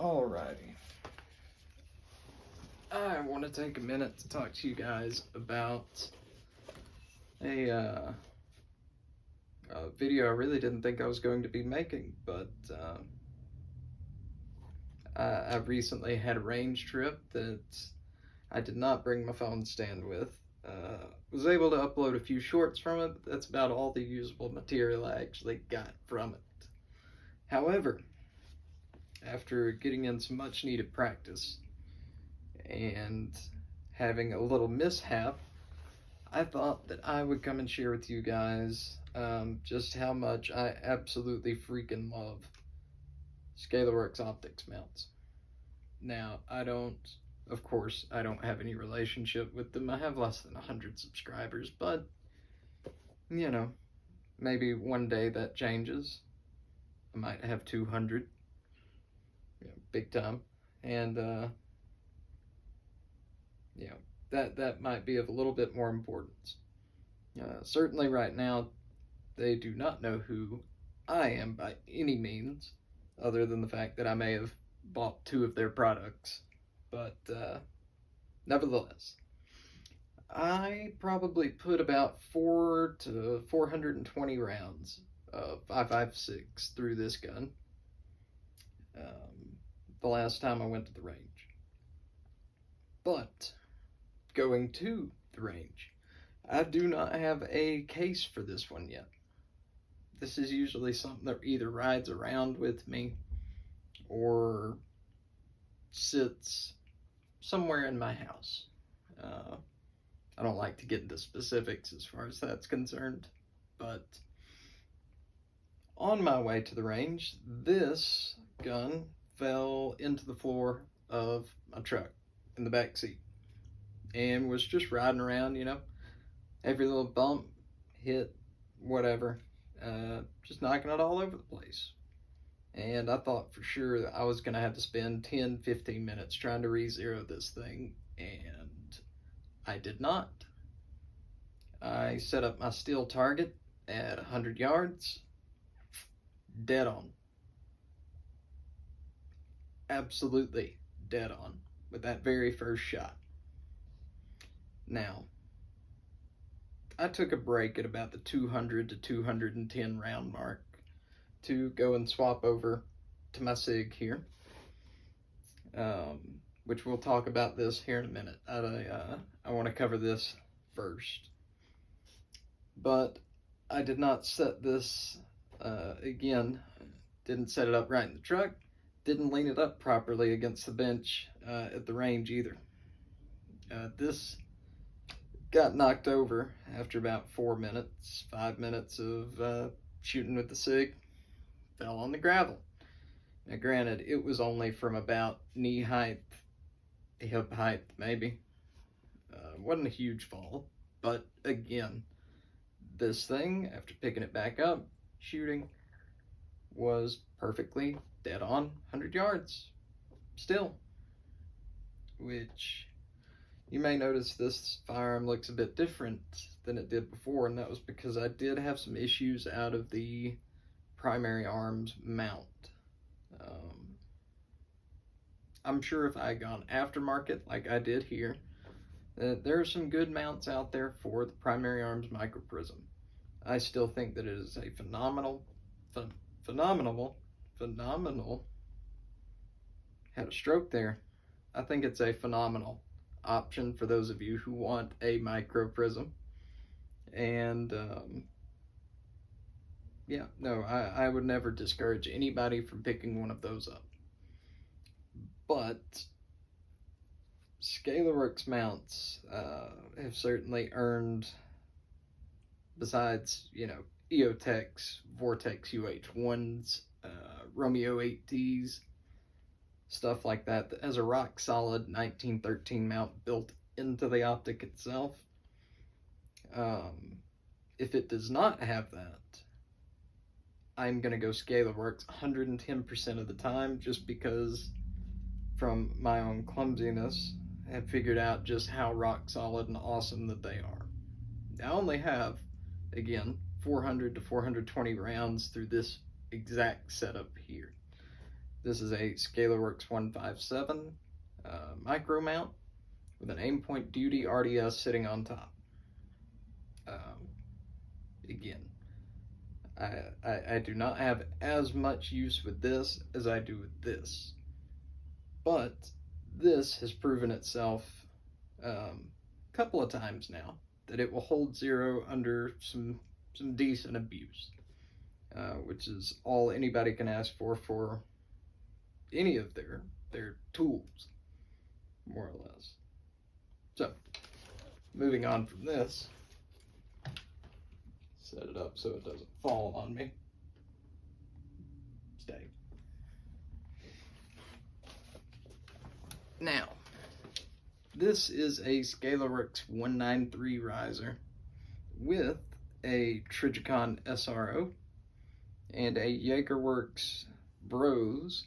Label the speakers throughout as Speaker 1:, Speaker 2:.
Speaker 1: Alrighty. I want to take a minute to talk to you guys about a video I really didn't think I was going to be making, but I recently had a range trip that I did not bring my phone stand with. Was able to upload a few shorts from it, but that's about all the usable material I actually got from it. However, after getting in some much needed practice and having a little mishap, I thought that I would come and share with you guys just how much I absolutely freaking love Scalarworks optics mounts. Now, of course, I don't have any relationship with them. I have less than 100 subscribers, but, you know, maybe one day that changes. I might have 200, big time, and, that might be of a little bit more importance. Certainly right now, they do not know who I am by any means, other than the fact that I may have bought 2 of their products. But nevertheless, I probably put about 4 to 420 rounds of 5.56 through this gun the last time I went to the range. But going to the range, I do not have a case for this one yet. This is usually something that either rides around with me or sits somewhere in my house. I don't like to get into specifics as far as that's concerned, but on my way to the range, this gun fell into the floor of my truck in the back seat and was just riding around, every little bump, hit, whatever, just knocking it all over the place. And I thought for sure that I was going to have to spend 10-15 minutes trying to re-zero this thing, and I did not. I set up my steel target at 100 yards, dead on. Absolutely dead on with that very first shot. Now, I took a break at about the 200 to 210 round mark to go and swap over to my SIG here, which we'll talk about this here in a minute. I want to cover this first. But I did not set this, didn't set it up right in the truck, didn't lean it up properly against the bench at the range either. This got knocked over after about 5 minutes of shooting with the SIG, fell on the gravel. Now granted, it was only from about knee height, hip height maybe. Wasn't a huge fall, but again, this thing, after picking it back up, shooting, was perfectly dead on 100 yards still, which you may notice this firearm looks a bit different than it did before, and that was because I did have some issues out of the primary arms mount. I'm sure if I had gone aftermarket like I did here, there are some good mounts out there for the primary arms microprism. I still think that it is a phenomenal, had a stroke there. I think it's a phenomenal option for those of you who want a micro prism. And I would never discourage anybody from picking one of those up. But Scalarworks mounts have certainly earned, besides, EOTechs, Vortex UH1s, Romeo 8Ts, stuff like that has a rock solid 1913 mount built into the optic itself. If it does not have that, I'm going to go Scalarworks 110% of the time, just because from my own clumsiness I have figured out just how rock solid and awesome that they are. I only have, again, 400 to 420 rounds through this exact setup here. This is a Scalarworks 157 micro mount with an Aimpoint Duty RDS sitting on top. Again, I do not have as much use with this as I do with this, but this has proven itself a couple of times now that it will hold zero under some decent abuse, which is all anybody can ask for any of their tools, more or less. So, moving on from this, set it up so it doesn't fall on me. Stay. Now, this is a Scalarworks 193 riser with a Trigicon SRO and a Jaegerworks Bros.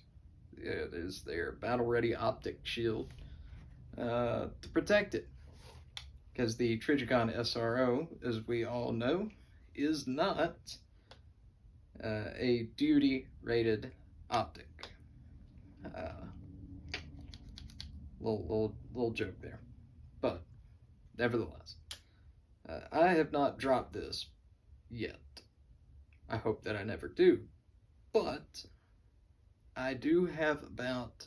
Speaker 1: It is their battle-ready optic shield to protect it, because the Trigicon SRO, as we all know, is not a duty-rated optic. Little joke there, but nevertheless, I have not dropped this yet. I hope that I never do, but I do have about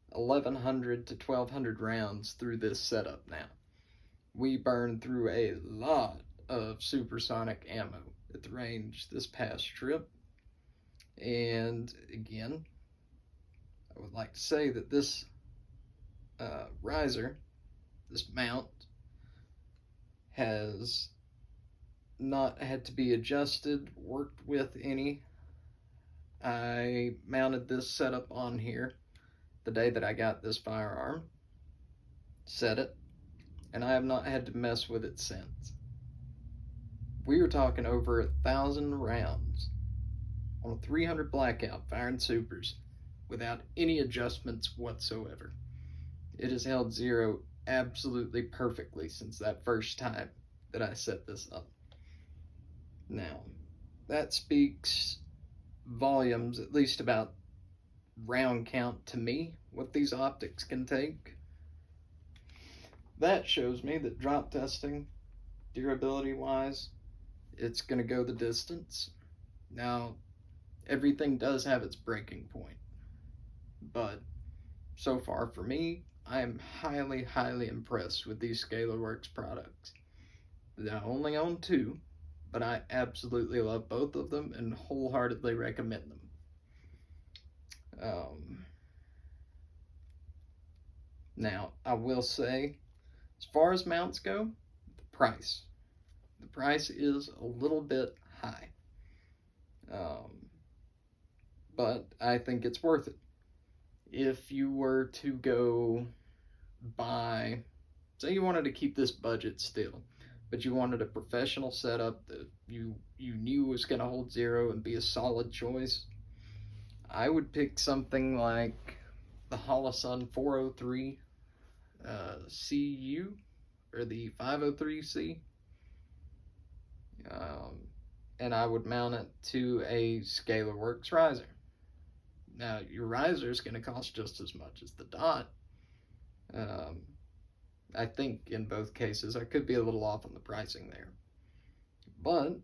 Speaker 1: 1,100 to 1,200 rounds through this setup now. We burned through a lot of supersonic ammo at the range this past trip, and again, I would like to say that this riser, this mount, has not had to be adjusted, worked with any. I mounted this setup on here the day that I got this firearm, set it, and I have not had to mess with it since. We were talking over 1,000 rounds on a 300 blackout firing supers without any adjustments whatsoever. It has held zero absolutely perfectly since that first time that I set this up. Now, that speaks volumes, at least about round count to me, what these optics can take. That shows me that drop testing, durability wise, it's going to go the distance. Now, everything does have its breaking point, but so far for me, I am highly, highly impressed with these Scalarworks products. I only own two, but I absolutely love both of them and wholeheartedly recommend them. Now, I will say, as far as mounts go, the price is a little bit high, but I think it's worth it. If you were to go buy, say you wanted to keep this budget still, but you wanted a professional setup that you knew was going to hold zero and be a solid choice, I would pick something like the Holosun 403 CU or the 503C, and I would mount it to a Scalarworks riser. Now, your riser is going to cost just as much as the dot. I think in both cases, I could be a little off on the pricing there, but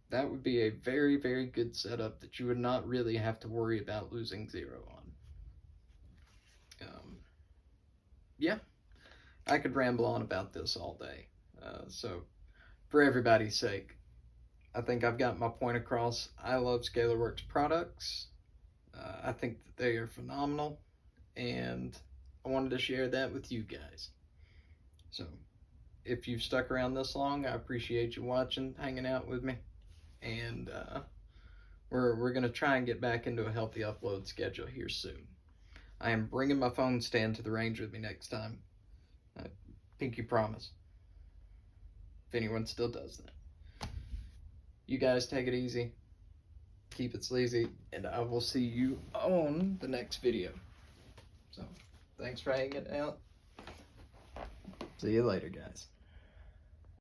Speaker 1: that would be a very, very good setup that you would not really have to worry about losing zero on. Yeah, I could ramble on about this all day. So for everybody's sake, I think I've got my point across. I love Scalarworks products. I think that they are phenomenal, and I wanted to share that with you guys. So if you've stuck around this long, I appreciate you watching, hanging out with me, and we're going to try and get back into a healthy upload schedule here soon. I am bringing my phone stand to the range with me next time. Pinky promise. If anyone still does that. You guys take it easy. Keep it sleazy, and I will see you on the next video. So, thanks for hanging out. See you later, guys.